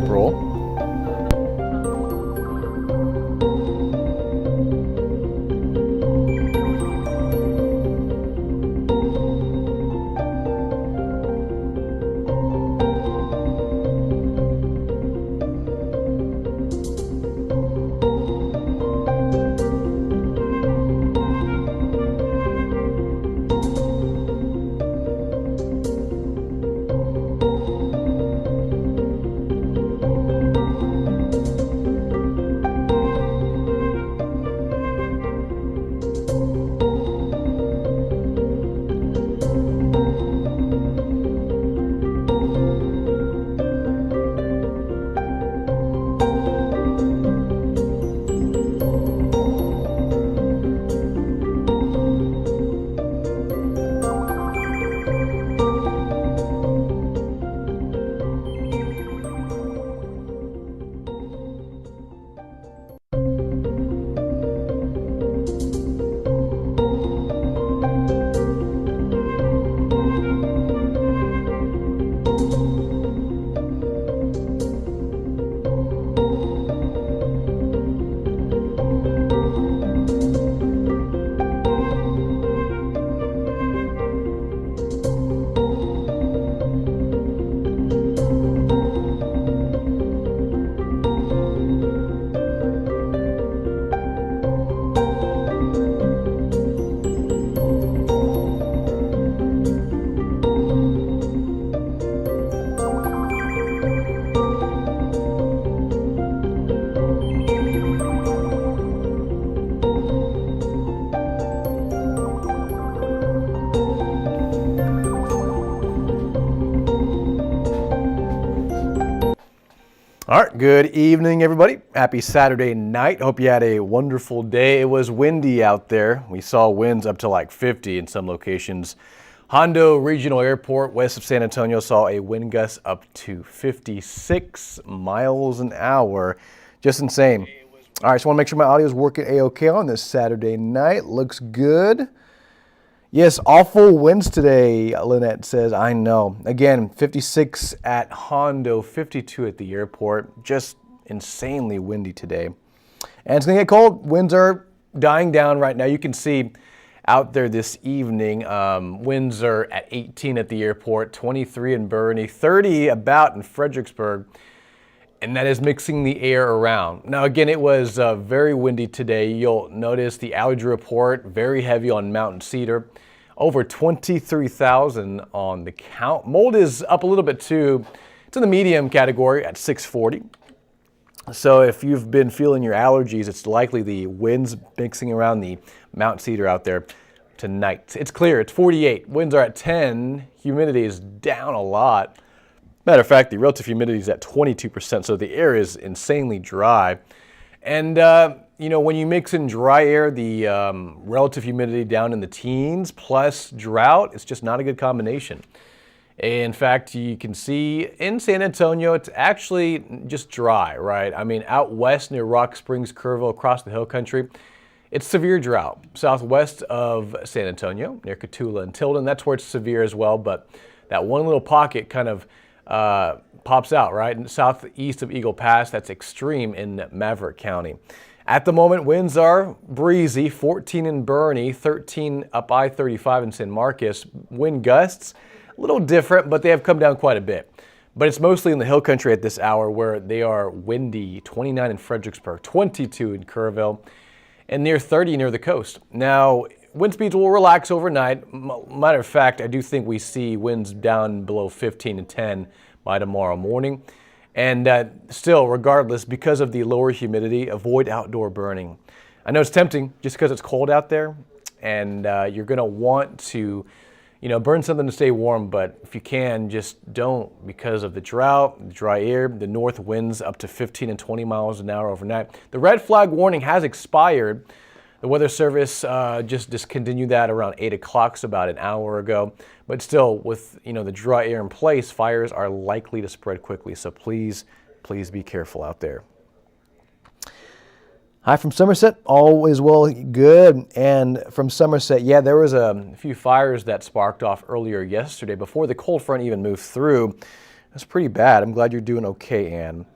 April. All right, good evening, everybody. Happy Saturday night. Hope you had a wonderful day. It was windy out there. We saw winds up to like 50 in some locations. Hondo Regional Airport, west of San Antonio, saw a wind gust up to 56 miles an hour. Just insane. All right, so I want to make sure my audio is working A-OK on this Saturday night. Looks good. Yes, awful winds today, Lynette says. I know. Again, 56 at Hondo, 52 at the airport. Just insanely windy today. And it's going to get cold. Winds are dying down right now. You can see out there this evening, winds are at 18 at the airport, 23 in Boerne, 30 about in Fredericksburg. And that is mixing the air around. Now, again, it was very windy today. You'll notice the allergy report, very heavy on Mountain Cedar. Over 23,000 on the count. Mold is up a little bit too. It's in the medium category at 640. So if you've been feeling your allergies, it's likely the winds mixing around the Mountain Cedar out there tonight. It's clear, it's 48. Winds are at 10. Humidity is down a lot. Matter of fact, the relative humidity is at 22%, so the air is insanely dry. And, you know, when you mix in dry air, the relative humidity down in the teens plus drought, it's just not a good combination. In fact, you can see in San Antonio, it's actually just dry, right? I mean, out west near Rock Springs, Kerrville, across the hill country, it's severe drought. Southwest of San Antonio, near Cotulla and Tilden, that's where it's severe as well, but that one little pocket kind of pops out, right? And southeast of Eagle Pass, that's extreme in Maverick County. At the moment, winds are breezy, 14 in Boerne, 13 up I-35 in San Marcos. Wind gusts, a little different, but they have come down quite a bit. But it's mostly in the hill country at this hour where they are windy, 29 in Fredericksburg, 22 in Kerrville, and near 30 near the coast. Now, wind speeds will relax overnight. Matter of fact, I do think we see winds down below 15 and 10 by tomorrow morning. And still, regardless, because of the lower humidity, avoid outdoor burning. I know it's tempting just because it's cold out there, and you're going to want to, you know, burn something to stay warm, but if you can, just don't because of the drought, the dry air, the north winds up to 15 and 20 miles an hour overnight. The red flag warning has expired. The Weather Service just discontinued that around 8 o'clock, so about an hour ago. But still, with the dry air in place, fires are likely to spread quickly. So please be careful out there. Hi from Somerset, all is well, good. And from Somerset, yeah, there was a few fires that sparked off earlier yesterday before the cold front even moved through. That's pretty bad. I'm glad you're doing okay, Ann.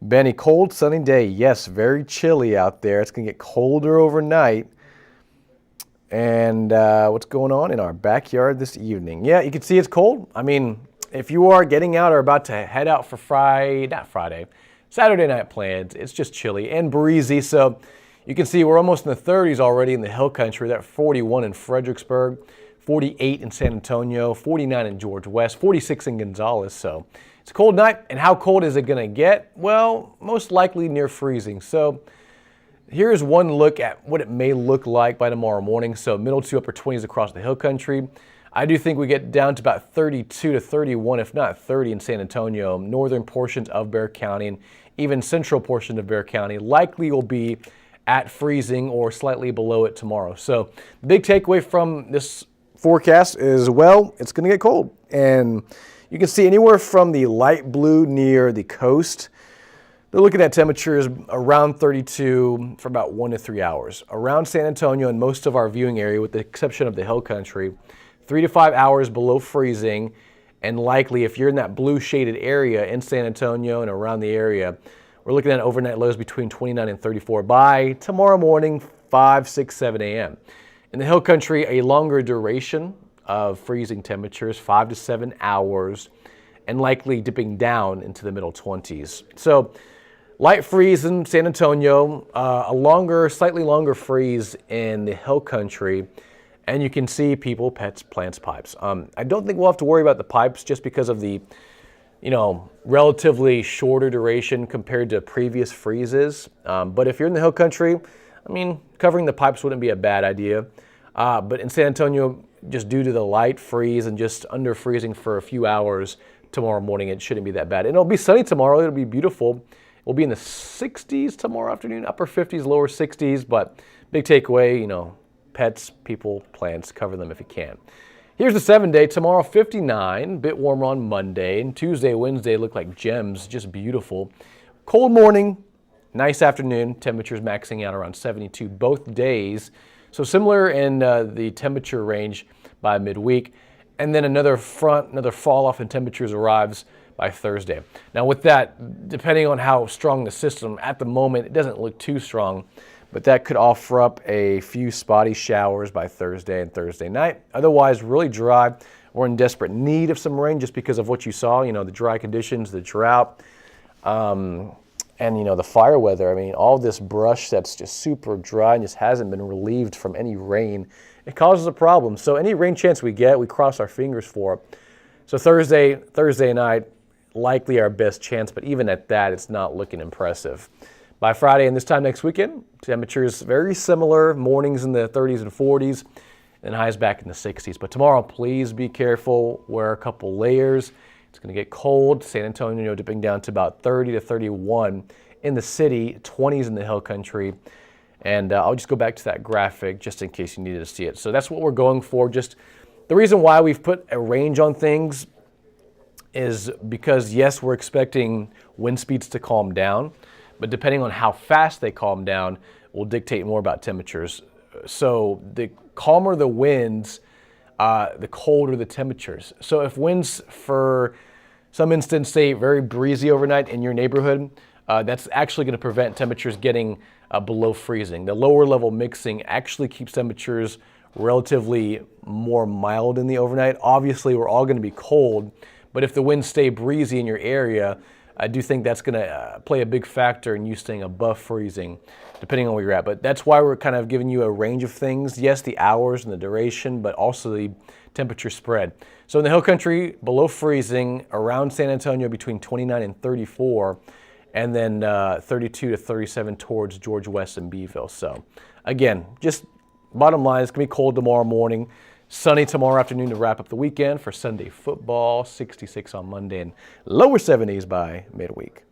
Benny, cold, sunny day. Yes, very chilly out there. It's going to get colder overnight. And what's going on in our backyard this evening? Yeah, you can see it's cold. I mean, if you are getting out or about to head out for Saturday night plans, it's just chilly and breezy. So you can see we're almost in the 30s already in the hill country. That 41 in Fredericksburg, 48 in San Antonio, 49 in George West, 46 in Gonzales. So it's a cold night. And how cold is it going to get? Well, most likely near freezing. So here's one look at what it may look like by tomorrow morning. So middle to upper 20s across the hill country. I do think we get down to about 32 to 31, if not 30 in San Antonio. Northern portions of Bexar County and even central portion of Bexar County likely will be at freezing or slightly below it tomorrow. So the big takeaway from this forecast is, well, it's going to get cold. And you can see anywhere from the light blue near the coast, they're looking at temperatures around 32 for about 1 to 3 hours. Around San Antonio and most of our viewing area, with the exception of the hill country, 3 to 5 hours below freezing, and likely if you're in that blue shaded area in San Antonio and around the area, we're looking at overnight lows between 29 and 34 by tomorrow morning, 5, 6, 7 a.m. In the hill country, a longer duration of freezing temperatures, 5 to 7 hours, and likely dipping down into the middle 20s. So light freeze in San Antonio, slightly longer freeze in the hill country, and you can see people, pets, plants, pipes. I don't think we'll have to worry about the pipes just because of the, relatively shorter duration compared to previous freezes. But if you're in the hill country, I mean, covering the pipes wouldn't be a bad idea. But in San Antonio, just due to the light freeze and just under freezing for a few hours tomorrow morning, it shouldn't be that bad. And it'll be sunny tomorrow. It'll be beautiful. We'll be in the 60s tomorrow afternoon, upper 50s, lower 60s. But big takeaway, pets, people, plants, cover them if you can. Here's the 7-day. Tomorrow, 59, bit warmer on Monday. And Tuesday, Wednesday look like gems, just beautiful. Cold morning, nice afternoon. Temperatures maxing out around 72 both days. So similar in the temperature range by midweek. And then another fall off in temperatures arrives by Thursday. Now with that, depending on how strong the system, at the moment, it doesn't look too strong, but that could offer up a few spotty showers by Thursday and Thursday night. Otherwise, really dry. We're in desperate need of some rain just because of what you saw, the dry conditions, the drought, and the fire weather. I mean, all this brush that's just super dry and just hasn't been relieved from any rain, it causes a problem. So any rain chance we get, we cross our fingers for it. So Thursday night, likely our best chance, but even at that, it's not looking impressive. By Friday and this time next weekend, temperatures very similar, mornings in the 30s and 40s, and highs back in the 60s. But tomorrow, please be careful, wear a couple layers. It's going to get cold. San Antonio dipping down to about 30 to 31 in the city, 20s in the hill country. And I'll just go back to that graphic just in case you needed to see it. So that's what we're going for. Just the reason why we've put a range on things is because, yes, we're expecting wind speeds to calm down, but depending on how fast they calm down will dictate more about temperatures. So the calmer the winds, the colder the temperatures. So if winds, for some instance, say very breezy overnight in your neighborhood, that's actually going to prevent temperatures getting below freezing. The lower level mixing actually keeps temperatures relatively more mild in the overnight. Obviously, we're all going to be cold, but if the winds stay breezy in your area, I do think that's going to play a big factor in you staying above freezing, depending on where you're at. But that's why we're kind of giving you a range of things. Yes, the hours and the duration, but also the temperature spread. So in the hill country, below freezing, around San Antonio between 29 and 34, and then 32 to 37 towards George West and Beeville. So again, just bottom line, it's going to be cold tomorrow morning. Sunny tomorrow afternoon to wrap up the weekend for Sunday football, 66 on Monday, and lower 70s by midweek.